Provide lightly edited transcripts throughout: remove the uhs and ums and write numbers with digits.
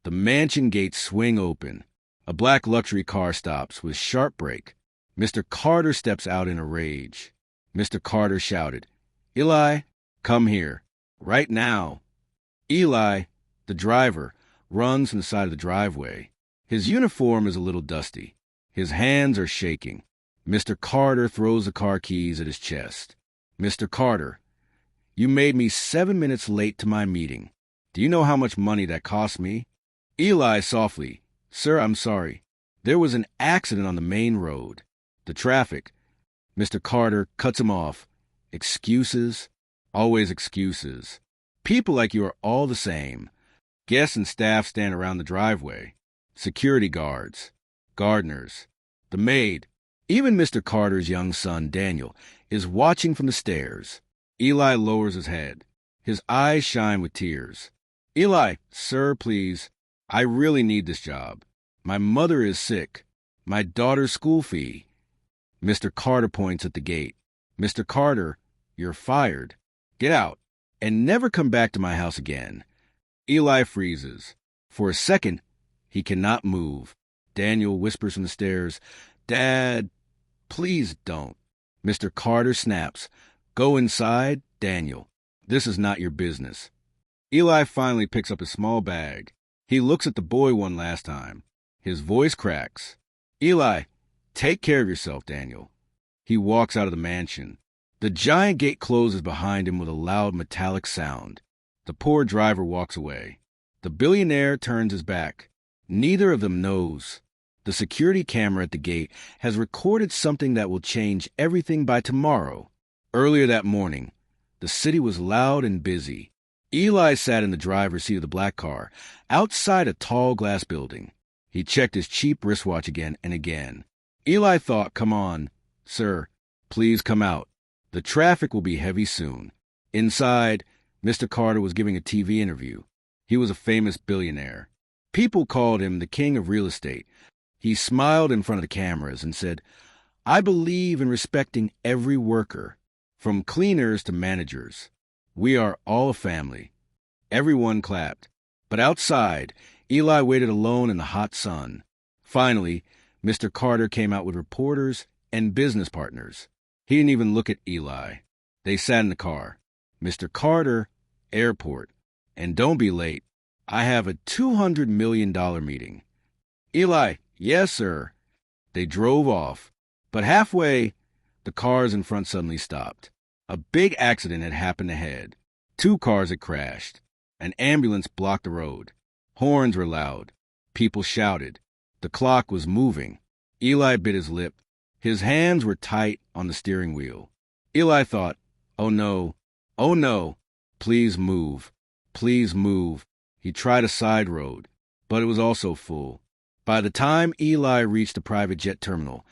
The mansion gates swing open. A black luxury car stops with sharp brake. Mr. Carter steps out in a rage. Mr. Carter shouted, "Eli, come here. Right now." Eli, the driver, runs from the side of the driveway. His uniform is a little dusty. His hands are shaking. Mr. Carter throws the car keys at his chest. "Mr. Carter, you made me 7 minutes late to my meeting. Do you know how much money that cost me?" Eli softly, "Sir, I'm sorry. There was an accident on the main road. The traffic." Mr. Carter cuts him off. "Excuses? Always excuses. People like you are all the same." Guests and staff stand around the driveway. Security guards, gardeners, the maid. Even Mr. Carter's young son, Daniel, is watching from the stairs. Eli lowers his head. His eyes shine with tears. "Eli, sir, please. I really need this job. My mother is sick. My daughter's school fee." Mr. Carter points at the gate. "Mr. Carter, you're fired. Get out, and never come back to my house again." Eli freezes. For a second, he cannot move. Daniel whispers from the stairs, "Dad, please don't." Mr. Carter snaps, "Go inside, Daniel. This is not your business." Eli finally picks up his small bag. He looks at the boy one last time. His voice cracks. "Eli, take care of yourself, Daniel." He walks out of the mansion. The giant gate closes behind him with a loud metallic sound. The poor driver walks away. The billionaire turns his back. Neither of them knows. The security camera at the gate has recorded something that will change everything by tomorrow. Earlier that morning, the city was loud and busy. Eli sat in the driver's seat of the black car, outside a tall glass building. He checked his cheap wristwatch again and again. Eli thought, "Come on, sir, please come out. The traffic will be heavy soon." Inside, Mr. Carter was giving a TV interview. He was a famous billionaire. People called him the king of real estate. He smiled in front of the cameras and said, "I believe in respecting every worker, from cleaners to managers. We are all a family." Everyone clapped. But outside, Eli waited alone in the hot sun. Finally, Mr. Carter came out with reporters and business partners. He didn't even look at Eli. They sat in the car. "Mr. Carter, airport. And don't be late. I have a $200 million meeting." "Eli, yes, sir." They drove off. But halfway, the cars in front suddenly stopped. A big accident had happened ahead. 2 cars had crashed. An ambulance blocked the road. Horns were loud. People shouted. The clock was moving. Eli bit his lip. His hands were tight on the steering wheel. Eli thought, "Oh no, oh no, please move, please move." He tried a side road, but it was also full. By the time Eli reached the private jet terminal,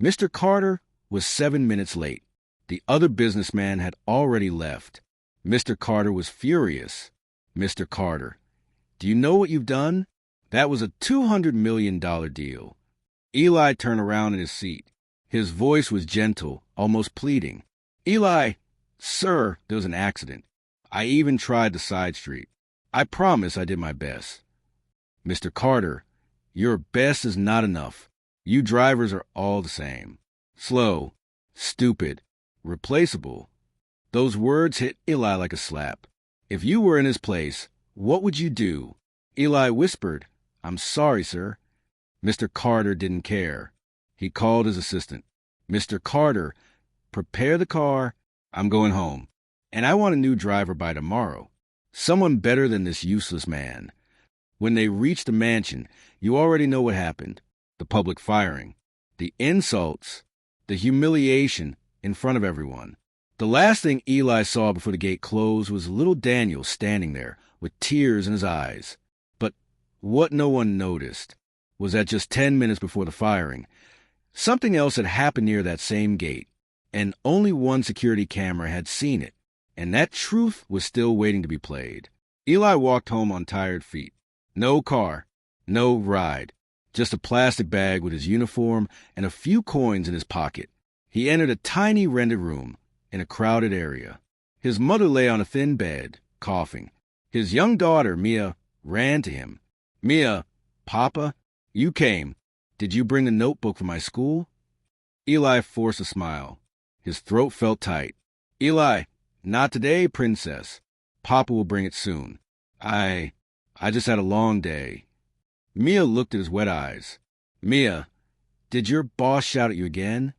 Mr. Carter was 7 minutes late. The other businessman had already left. Mr. Carter was furious. "Mr. Carter, do you know what you've done? That was a $200 million deal." Eli turned around in his seat. His voice was gentle, almost pleading. "Eli, sir, there was an accident. I even tried the side street. I promise I did my best." "Mr. Carter, your best is not enough. You drivers are all the same. Slow, stupid, replaceable." Those words hit Eli like a slap. If you were in his place, what would you do? Eli whispered, "I'm sorry, sir." Mr. Carter didn't care. He called his assistant. "Mr. Carter, prepare the car. I'm going home. And I want a new driver by tomorrow. Someone better than this useless man." When they reached the mansion, you already know what happened. The public firing, the insults, the humiliation in front of everyone. The last thing Eli saw before the gate closed was little Daniel standing there with tears in his eyes. But what no one noticed was that just 10 minutes before the firing, something else had happened near that same gate, and only one security camera had seen it, and that truth was still waiting to be played. Eli walked home on tired feet. No car, no ride, just a plastic bag with his uniform and a few coins in his pocket. He entered a tiny rented room in a crowded area. His mother lay on a thin bed, coughing. His young daughter, Mia, ran to him. Mia, Papa, you came. Did you bring the notebook from my school? Eli forced a smile. His throat felt tight. Eli, not today, princess. Papa will bring it soon. I just had a long day. Mia looked at his wet eyes. Mia, did your boss shout at you again?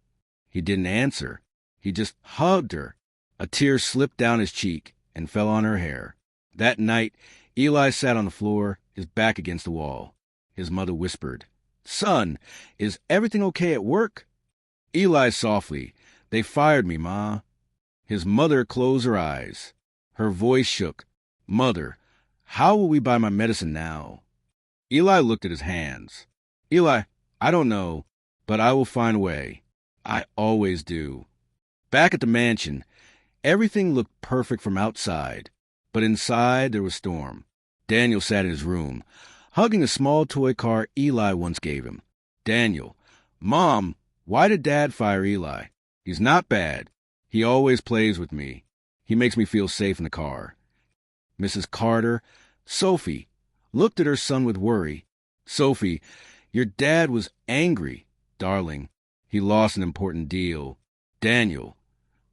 He didn't answer. He just hugged her. A tear slipped down his cheek and fell on her hair. That night, Eli sat on the floor, his back against the wall. His mother whispered, Son, is everything okay at work? Eli softly, They fired me, Ma. His mother closed her eyes. Her voice shook. Mother, how will we buy my medicine now? Eli looked at his hands. Eli, I don't know, but I will find a way. I always do. Back at the mansion, everything looked perfect from outside, but inside there was storm. Daniel sat in his room, hugging a small toy car Eli once gave him. Daniel, Mom, why did Dad fire Eli? He's not bad. He always plays with me. He makes me feel safe in the car. Mrs. Carter, Sophie, looked at her son with worry. Sophie, your dad was angry, darling. He lost an important deal. Daniel,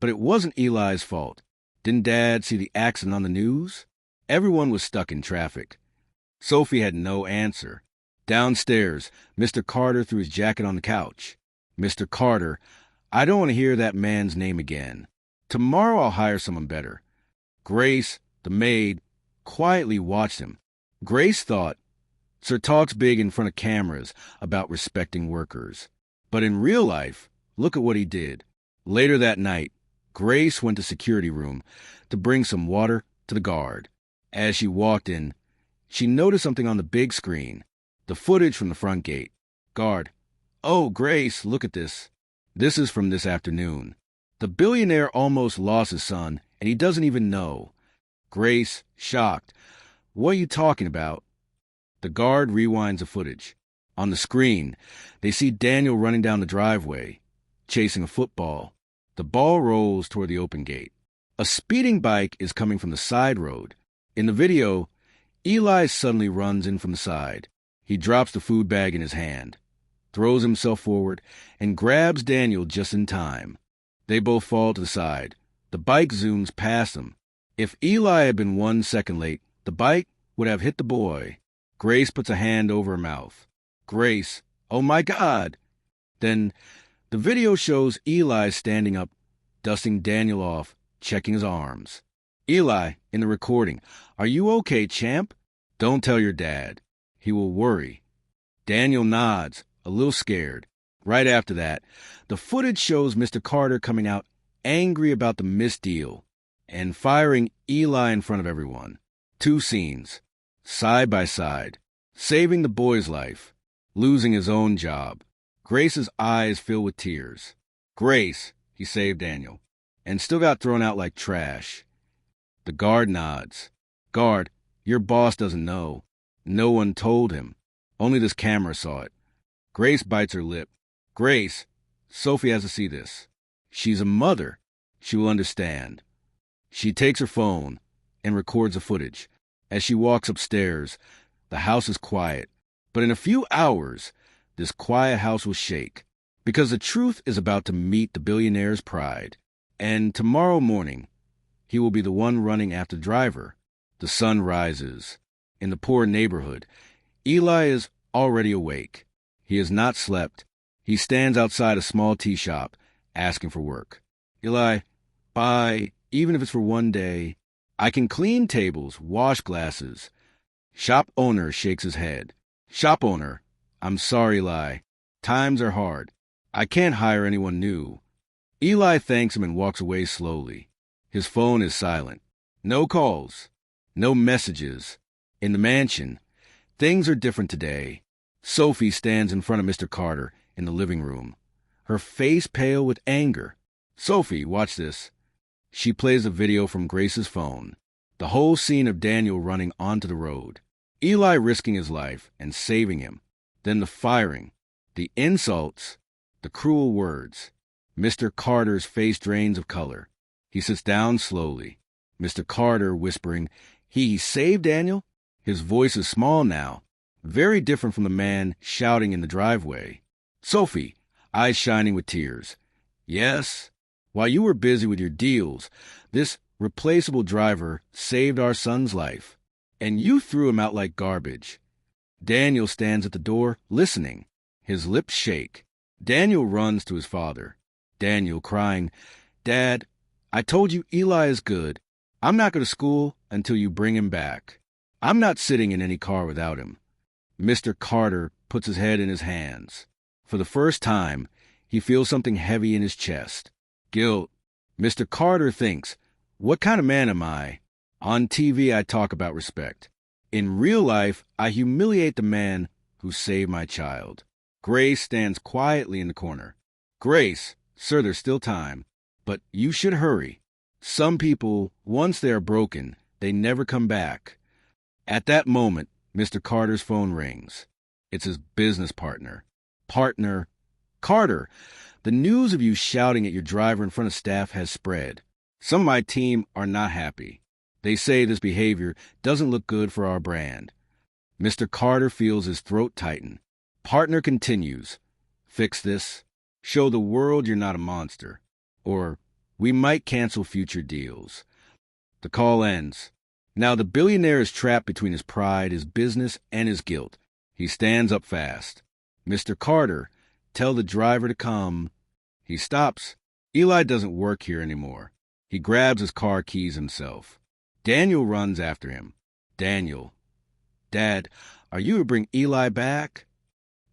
but it wasn't Eli's fault. Didn't Dad see the accident on the news? Everyone was stuck in traffic. Sophie had no answer. Downstairs, Mr. Carter threw his jacket on the couch. Mr. Carter, I don't want to hear that man's name again. Tomorrow I'll hire someone better. Grace, the maid, quietly watched him. Grace thought, Sir talks big in front of cameras about respecting workers. But in real life, look at what he did. Later that night, Grace went to security room to bring some water to the guard. As she walked in, she noticed something on the big screen, the footage from the front gate. Guard, oh, Grace, look at this. This is from this afternoon. The billionaire almost lost his son, and he doesn't even know. Grace, shocked. What are you talking about? The guard rewinds the footage. On the screen, they see Daniel running down the driveway, chasing a football. The ball rolls toward the open gate. A speeding bike is coming from the side road. In the video, Eli suddenly runs in from the side. He drops the food bag in his hand, throws himself forward, and grabs Daniel just in time. They both fall to the side. The bike zooms past them. If Eli had been 1 second late, the bike would have hit the boy. Grace puts a hand over her mouth. Grace, oh my God! Then the video shows Eli standing up, dusting Daniel off, checking his arms. Eli, in the recording, are you okay, champ? Don't tell your dad. He will worry. Daniel nods, a little scared. Right after that, the footage shows Mr. Carter coming out angry about the misdeal and firing Eli in front of everyone. 2 scenes, side by side, saving the boy's life, losing his own job. Grace's eyes fill with tears. Grace, he saved Daniel, and still got thrown out like trash. The guard nods. Guard, your boss doesn't know. No one told him. Only this camera saw it. Grace bites her lip. Grace, Sophie has to see this. She's a mother. She will understand. She takes her phone and records the footage. As she walks upstairs, the house is quiet. But in a few hours, this quiet house will shake, because the truth is about to meet the billionaire's pride. And tomorrow morning, he will be the one running after the driver. The sun rises. In the poor neighborhood, Eli is already awake. He has not slept. He stands outside a small tea shop, asking for work. Eli, bye, even if it's for 1 day. I can clean tables, wash glasses. Shop owner shakes his head. Shop owner, I'm sorry, Eli. Times are hard. I can't hire anyone new. Eli thanks him and walks away slowly. His phone is silent. No calls. No messages. In the mansion, things are different today. Sophie stands in front of Mr. Carter in the living room, her face pale with anger. Sophie, watch this. She plays a video from Grace's phone. The whole scene of Daniel running onto the road. Eli risking his life and saving him. Then the firing, the insults, the cruel words. Mr. Carter's face drains of color. He sits down slowly. Mr. Carter whispering, He saved Daniel? His voice is small now. very different from the man shouting in the driveway. Sophie, eyes shining with tears. Yes, while you were busy with your deals, this replaceable driver saved our son's life, and you threw him out like garbage. Daniel stands at the door, listening. His lips shake. Daniel runs to his father. Daniel crying, Dad, I told you Eli is good. I'm not going to school until you bring him back. I'm not sitting in any car without him. Mr. Carter puts his head in his hands. For the first time, he feels something heavy in his chest. Guilt. Mr. Carter thinks, what kind of man am I? On TV, I talk about respect. In real life, I humiliate the man who saved my child. Grace stands quietly in the corner. Grace, sir, there's still time, but you should hurry. Some people, once they are broken, they never come back. At that moment, Mr. Carter's phone rings. It's his business partner. Partner, Carter, the news of you shouting at your driver in front of staff has spread. Some of my team are not happy. They say this behavior doesn't look good for our brand. Mr. Carter feels his throat tighten. Partner continues. Fix this. Show the world you're not a monster. Or, we might cancel future deals. The call ends. Now the billionaire is trapped between his pride, his business, and his guilt. He stands up fast. Mr. Carter, tell the driver to come. He stops. Eli doesn't work here anymore. He grabs his car keys himself. Daniel runs after him. Daniel, Dad, are you to bring Eli back?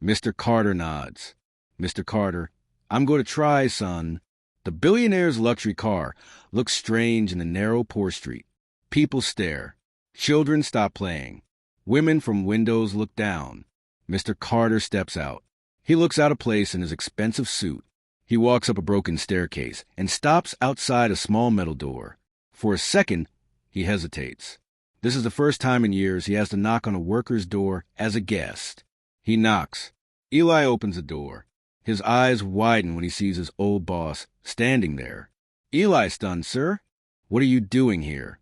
Mr. Carter nods. Mr. Carter, I'm going to try, son. The billionaire's luxury car looks strange in the narrow Poor Street. People stare. Children stop playing. Women from windows look down. Mr. Carter steps out. He looks out of place in his expensive suit. He walks up a broken staircase and stops outside a small metal door. For a second, he hesitates. This is the first time in years he has to knock on a worker's door as a guest. He knocks. Eli opens the door. His eyes widen when he sees his old boss standing there. Eli, stunned, sir? What are you doing here?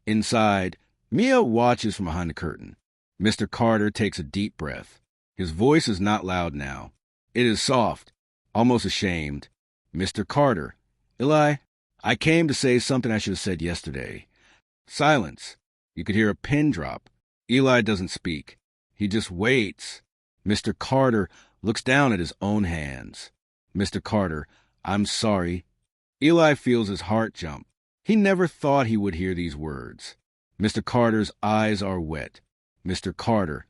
Inside, Mia watches from behind the curtain. Mr. Carter takes a deep breath. His voice is not loud now. It is soft, almost ashamed. Mr. Carter, Eli, I came to say something I should have said yesterday. Silence. You could hear a pin drop. Eli doesn't speak. He just waits. Mr. Carter looks down at his own hands. Mr. Carter, I'm sorry. Eli feels his heart jump. He never thought he would hear these words. Mr. Carter's eyes are wet. Mr. Carter,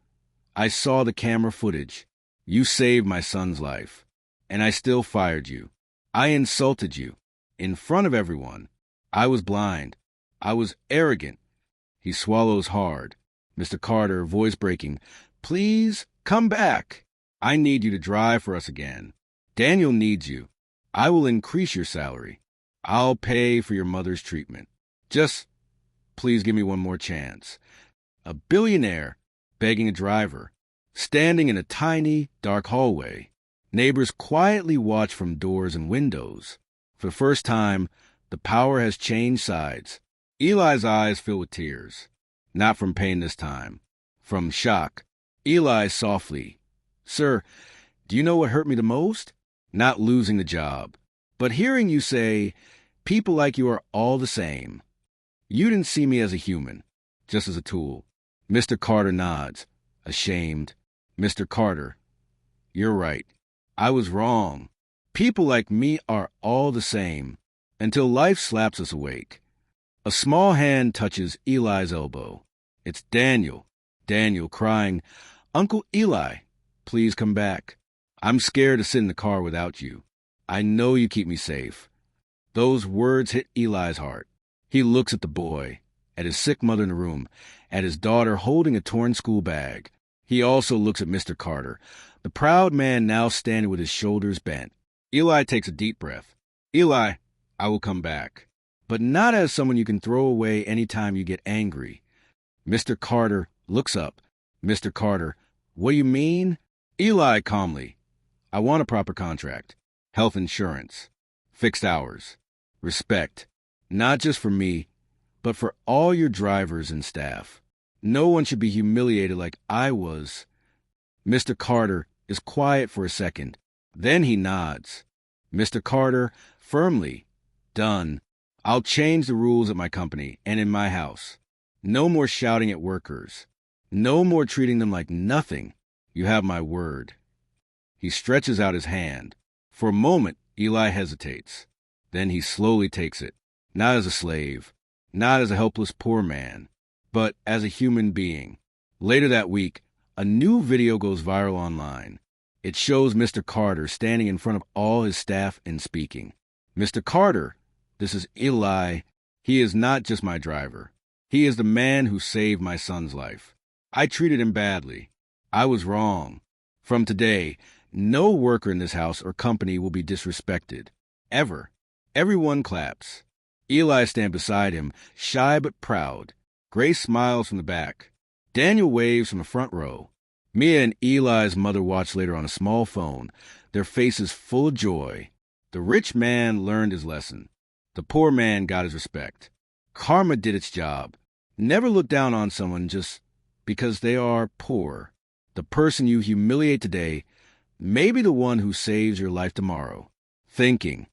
I saw the camera footage. You saved my son's life. And I still fired you. I insulted you. In front of everyone. I was blind. I was arrogant. He swallows hard. Mr. Carter, voice breaking, please come back. I need you to drive for us again. Daniel needs you. I will increase your salary. I'll pay for your mother's treatment. Just please give me one more chance. A billionaire begging a driver, standing in a tiny, dark hallway. Neighbors quietly watch from doors and windows. For the first time, the power has changed sides. Eli's eyes fill with tears. Not from pain this time. From shock. Eli softly, Sir, do you know what hurt me the most? Not losing the job, but hearing you say, people like you are all the same. You didn't see me as a human, just as a tool. Mr. Carter nods, ashamed. Mr. Carter, you're right. I was wrong. People like me are all the same, until life slaps us awake. A small hand touches Eli's elbow. It's Daniel. Daniel crying, Uncle Eli, please come back. I'm scared to sit in the car without you. I know you keep me safe. Those words hit Eli's heart. He looks at the boy, at his sick mother in the room, at his daughter holding a torn school bag. He also looks at Mr. Carter, the proud man now standing with his shoulders bent. Eli takes a deep breath. Eli, I will come back. But not as someone you can throw away anytime you get angry. Mr. Carter looks up. Mr. Carter, what do you mean? Eli calmly, I want a proper contract. Health insurance. Fixed hours. Respect. Not just for me, but for all your drivers and staff. No one should be humiliated like I was. Mr. Carter is quiet for a second. Then he nods. Mr. Carter, firmly, done. I'll change the rules at my company and in my house. No more shouting at workers. No more treating them like nothing. You have my word. He stretches out his hand. For a moment, Eli hesitates. Then he slowly takes it, not as a slave, not as a helpless poor man, but as a human being. Later that week, a new video goes viral online. It shows Mr. Carter standing in front of all his staff and speaking. Mr. Carter, this is Eli. He is not just my driver. He is the man who saved my son's life. I treated him badly. I was wrong. From today, no worker in this house or company will be disrespected. Ever. Everyone claps. Eli stands beside him, shy but proud. Grace smiles from the back. Daniel waves from the front row. Mia and Eli's mother watch later on a small phone, their faces full of joy. The rich man learned his lesson. The poor man got his respect. Karma did its job. Never look down on someone just because they are poor. The person you humiliate today may be the one who saves your life tomorrow. Thinking.